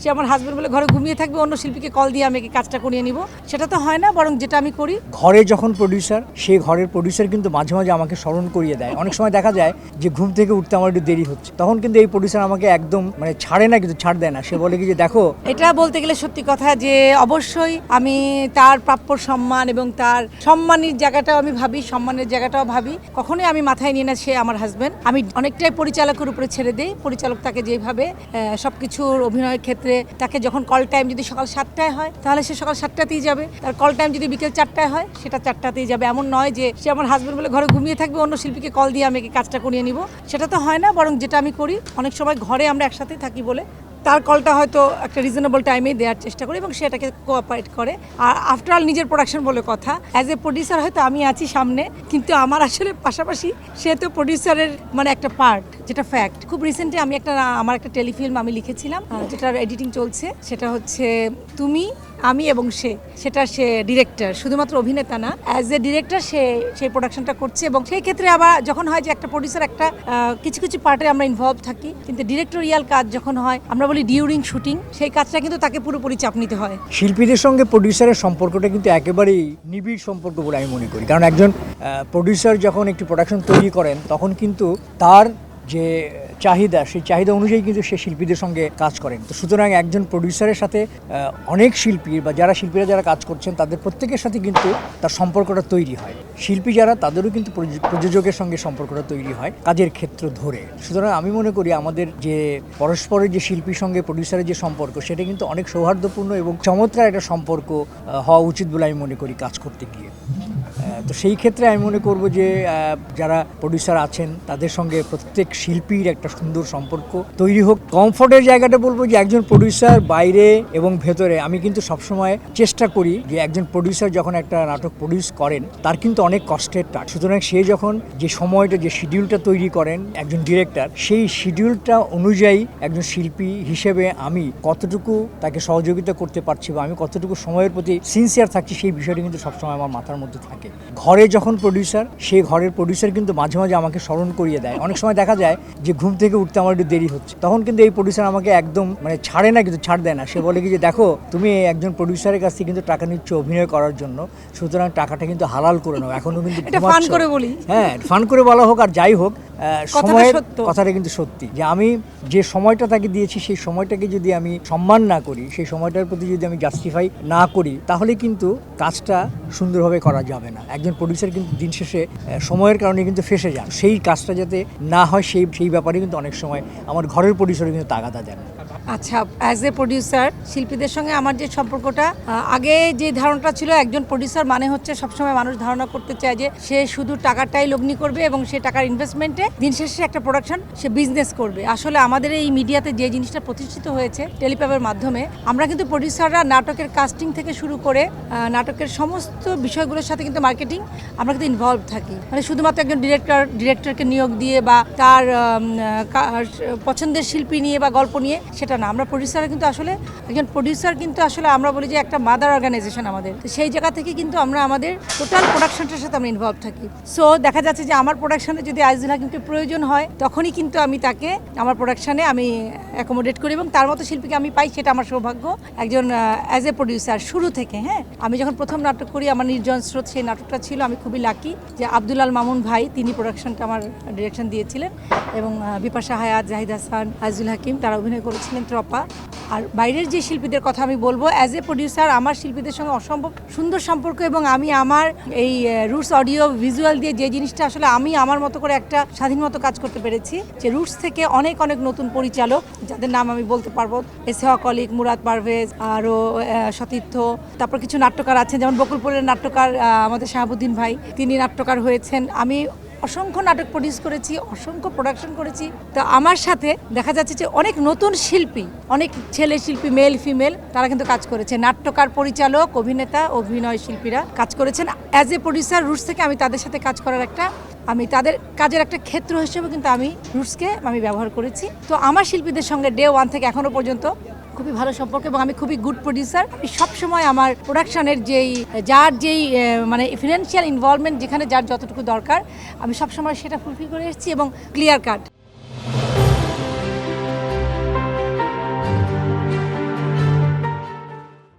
সে আমার হাজবেন্ড বলে ঘরে ঘুমিয়ে থাকবে, অন্য শিল্পীকে কল দিয়ে আমি কাজটা করিয়ে নিব, সেটা তো হয় না। বরং যেটা আমি করি, ঘরে যখন প্রডিউসার, সেই ঘরের প্রডিউসার কিন্তু মাঝে মাঝে আমাকে স্মরণ করিয়ে দেয়। অনেক সময় দেখা যায় যে ঘুম থেকে উঠতে আমার একটু দেরি হচ্ছে, তখন কিন্তু এই প্রডিউসার আমাকে একদম ছাড়ে না, কিন্তু ছাড় দেয় না। সে বলে কি যে দেখো, এটা বলতে গেলে সত্যি কথা যে অবশ্যই আমি তার প্রাপ্য সম্মান এবং তার সম্মানের জায়গাটাও আমি ভাবি, সম্মানের জায়গাটাও ভাবি। কখনোই আমি মাথায় নিয়ে না সে আমার হাজবেন্ড। আমি অনেকটাই পরিচালকের উপরে ছেড়ে দিই। পরিচালক তাকে যেভাবে সবকিছুর অভিনয়ের ক্ষেত্রে তাকে যখন কল টাইম যদি সকাল 7টায় হয় তাহলে সে সকাল 7টাতেই যাবে, তার কল টাইম যদি বিকেল 4টায় হয় সেটা 4টাতেই যাবে। এমন নয় যে সে আমার হাজবেন্ড বলে ঘরে ঘুমিয়ে থাকবে, অন্য শিল্পীকে কল দিয়ে আমি কাজটা করিয়ে নিব, সেটা তো হয় না। বরং যেটা আমি করি, অনেক সময় ঘরে আমরা একসাথে থাকি বলে তার কলটা হয়তো একটা রিজনেবল টাইমে দেওয়ার চেষ্টা করি এবং সেটাকে কোঅপারেট করে। আর আফটার অল নিজের প্রোডাকশন বলে কথা, অ্যাজ এ প্রডিউসার হয়তো আমি আছি সামনে, কিন্তু আমার আসলে পাশাপাশি সে তো প্রডিউসারের একটা পার্ট, যেটা ফ্যাক্ট। খুব রিসেন্টলি আমি আমার একটা টেলিফিল্ম আমি লিখেছিলাম, যেটার এডিটিং চলছে। সেটা হচ্ছে তুমি, আমি এবং সেটা সে ডিরেক্টর, শুধুমাত্র অভিনেতা না, অ্যাজ এ ডিরেক্টর সেই প্রোডাকশনটা করছে। এবং সেই ক্ষেত্রে আবার যখন হয় যে একটা প্রডিউসার একটা কিছু কিছু পার্টে আমরা ইনভলভ থাকি, কিন্তু ডিরেক্টোরিয়াল কাজ যখন হয়, আমরা বলি ডিউরিং শুটিং, সেই কাজটা কিন্তু তাকে পুরোপুরি চাপ নিতে হয়। শিল্পীদের সঙ্গে প্রডিউসারের সম্পর্কটা কিন্তু একেবারেই নিবিড় সম্পর্ক বলে আমি মনে করি। কারণ একজন প্রডিউসার যখন একটি প্রোডাকশন তৈরি করেন, তখন কিন্তু তার যে চাহিদা, সেই চাহিদা অনুযায়ী কিন্তু সে শিল্পীদের সঙ্গে কাজ করেন। তো সুতরাং একজন প্রডিউসারের সাথে অনেক শিল্পী বা শিল্পীরা যারা কাজ করছেন, তাদের প্রত্যেকের সাথে কিন্তু তার সম্পর্কটা তৈরি হয়। শিল্পী যারা, তাদেরও কিন্তু প্রযোজকের সঙ্গে সম্পর্কটা তৈরি হয় কাজের ক্ষেত্র ধরে। সুতরাং আমি মনে করি আমাদের যে পরস্পরের যে শিল্পীর সঙ্গে প্রডিউসারের যে সম্পর্ক, সেটা কিন্তু অনেক সৌহার্দ্যপূর্ণ এবং চমৎকার একটা সম্পর্ক হওয়া উচিত বলে আমি মনে করি কাজ করতে গিয়ে। তো সেই ক্ষেত্রে আমি মনে করব যে যারা প্রডিউসার আছেন, তাদের সঙ্গে প্রত্যেক শিল্পীর একটা সুন্দর সম্পর্ক তৈরি হোক। কমফোর্টের জায়গাটা বলবো যে একজন প্রডিউসার বাইরে এবং ভেতরে, আমি কিন্তু সবসময় চেষ্টা করি যে একজন প্রডিউসার যখন একটা নাটক প্রডিউস করেন, তার কিন্তু অনেক কষ্টের কাজ। সুতরাং সে যখন যে সময়টা, যে শিডিউলটা তৈরি করেন একজন ডিরেক্টর, সেই শিডিউলটা অনুযায়ী একজন শিল্পী হিসেবে আমি কতটুকু তাকে সহযোগিতা করতে পারছি বা আমি কতটুকু সময়ের প্রতি সিনসিয়ার থাকছি, সেই বিষয়টা কিন্তু সবসময় আমার মাথার মধ্যে থাকে। ঘরে যখন প্রডিউসার, সেই ঘরের প্রডিউসার কিন্তু মাঝে মাঝে আমাকে স্মরণ করিয়ে দেয়। অনেক সময় দেখা যায় যে ঘুম থেকে উঠতে আমার একটু দেরি হচ্ছে, তখন কিন্তু এই প্রডিউসার আমাকে একদম ছাড়ে না, কিন্তু ছাড় দেয় না। সে বলে কি যে দেখো, তুমি একজন প্রডিউসারের কাছ থেকে কিন্তু টাকা নিচ্ছ অভিনয় করার জন্য, সুতরাং টাকাটা কিন্তু হালাল করে নাও, এখনো কিন্তু ফান করে বলি। হ্যাঁ, ফান করে বলা হোক আর যাই হোক, সময়ের কথাটা কিন্তু সত্যি যে আমি যে সময়টা তাকে দিয়েছি, সেই সময়টাকে যদি আমি সম্মান না করি, সেই সময়টার প্রতি যদি আমি জাস্টিফাই না করি, তাহলে কিন্তু কাজটা সুন্দরভাবে করা যাবে না। একজন প্রডিউসার কিন্তু দিন শেষে সময়ের কারণে কিন্তু ফেঁসে যান। সেই কাজটা যাতে না হয়, সেই ব্যাপারে কিন্তু অনেক সময় আমার ঘরের প্রডিউসার কিন্তু তাগাদা দেন। আচ্ছা, অ্যাজ এ প্রডিউসার শিল্পীদের সঙ্গে আমার যে সম্পর্কটা, আগে যে ধারণাটা ছিল একজন প্রডিউসার মানে হচ্ছে, সবসময় মানুষ ধারণা করতে চায় যে সে শুধু টাকাটাই লগ্নি করবে এবং সে টাকার ইনভেস্টমেন্টে দিন শেষে একটা প্রোডাকশন সে বিজনেস করবে। আসলে আমাদের এই মিডিয়াতে যে জিনিসটা প্রতিষ্ঠিত হয়েছে টেলিপ্যাবের মাধ্যমে, আমরা কিন্তু প্রডিউসাররা নাটকের কাস্টিং থেকে শুরু করে নাটকের সমস্ত বিষয়গুলোর সাথে কিন্তু মার্কেটিং আমরা কিন্তু ইনভলভ থাকি। শুধুমাত্র একজন ডিরেক্টরকে নিয়োগ দিয়ে বা তার পছন্দের শিল্পী নিয়ে বা গল্প নিয়ে সেটা না। আমরা প্রডিউসার কিন্তু আসলে একজন প্রডিউসার কিন্তু আসলে আমরা বলি যে একটা মাদার অর্গানাইজেশন আমাদের। তো সেই জায়গা থেকে কিন্তু আমরা আমাদের টোটাল প্রোডাকশনটার সাথে আমরা ইনভলভ থাকি। সো দেখা যাচ্ছে যে আমার প্রোডাকশনে যদি আইজুল হাকিমকে প্রয়োজন হয়, তখনই কিন্তু আমি তাকে আমার প্রোডাকশনে আমি অ্যাকোমোডেট করি এবং তার মতো শিল্পীকে আমি পাই, সেটা আমার সৌভাগ্য। একজন অ্যাজ এ প্রডিউসার শুরু থেকে, হ্যাঁ, আমি যখন প্রথম নাটক করি, আমার নির্জন স্রোত সেই নাটকটা ছিল, আমি খুবই লাকি যে আব্দুল আল মামুন ভাই, তিনি প্রোডাকশনটা আমার ডিরেকশন দিয়েছিলেন এবং বিপাশা হায়াত, জাহিদ হাসান, আইজুল হাকিম তারা অভিনয় করেছিলেন, ত্রপা। আর বাইরের যে শিল্পীদের কথা আমি বলবো, অ্যাজ এ প্রডিউসার আমার শিল্পীদের সঙ্গে অসম্ভব সুন্দর সম্পর্ক এবং আমি আমার এই রুটস অডিও ভিজুয়াল দিয়ে যে জিনিসটা আসলে আমি আমার মতো করে একটা স্বাধীন মতো কাজ করতে পেরেছি, যে রুটস থেকে অনেক অনেক নতুন পরিচালক যাদের নাম আমি বলতে পারবো, এসহা কলিক, মুরাদ পারভেজ, আরও সতীর্থ, তারপর কিছু নাট্যকার আছেন, যেমন বকুলপুরের নাট্যকার আমাদের শাহাবুদ্দিন ভাই, তিনি নাট্যকার হয়েছেন। আমি অসংখ্য নাটক প্রডিউস করেছি, অসংখ্য প্রোডাকশন করেছি। তো আমার সাথে দেখা যাচ্ছে যে অনেক নতুন শিল্পী, অনেক ছেলে শিল্পী, মেল ফিমেল, তারা কিন্তু কাজ করেছে, নাট্যকার, পরিচালক, অভিনেতা, অভিনয় শিল্পীরা কাজ করেছেন। অ্যাজ এ প্রডিউসার রুটস থেকে আমি তাদের সাথে কাজ করার আমি তাদের কাজের একটা ক্ষেত্র হিসেবে কিন্তু আমি রুটসকে আমি ব্যবহার করেছি। তো আমার শিল্পীদের সঙ্গে ডে ওয়ান থেকে এখনো পর্যন্ত খুবই ভালো সম্পর্ক এবং আমি খুবই গুড প্রডিউসার। আমি সবসময় আমার প্রোডাকশনের যেই ফিনান্সিয়াল ইনভলভমেন্ট, যেখানে যার যতটুকু দরকার, আমি সবসময় সেটা ফুলফিল করে এসেছি এবং ক্লিয়ার কাট।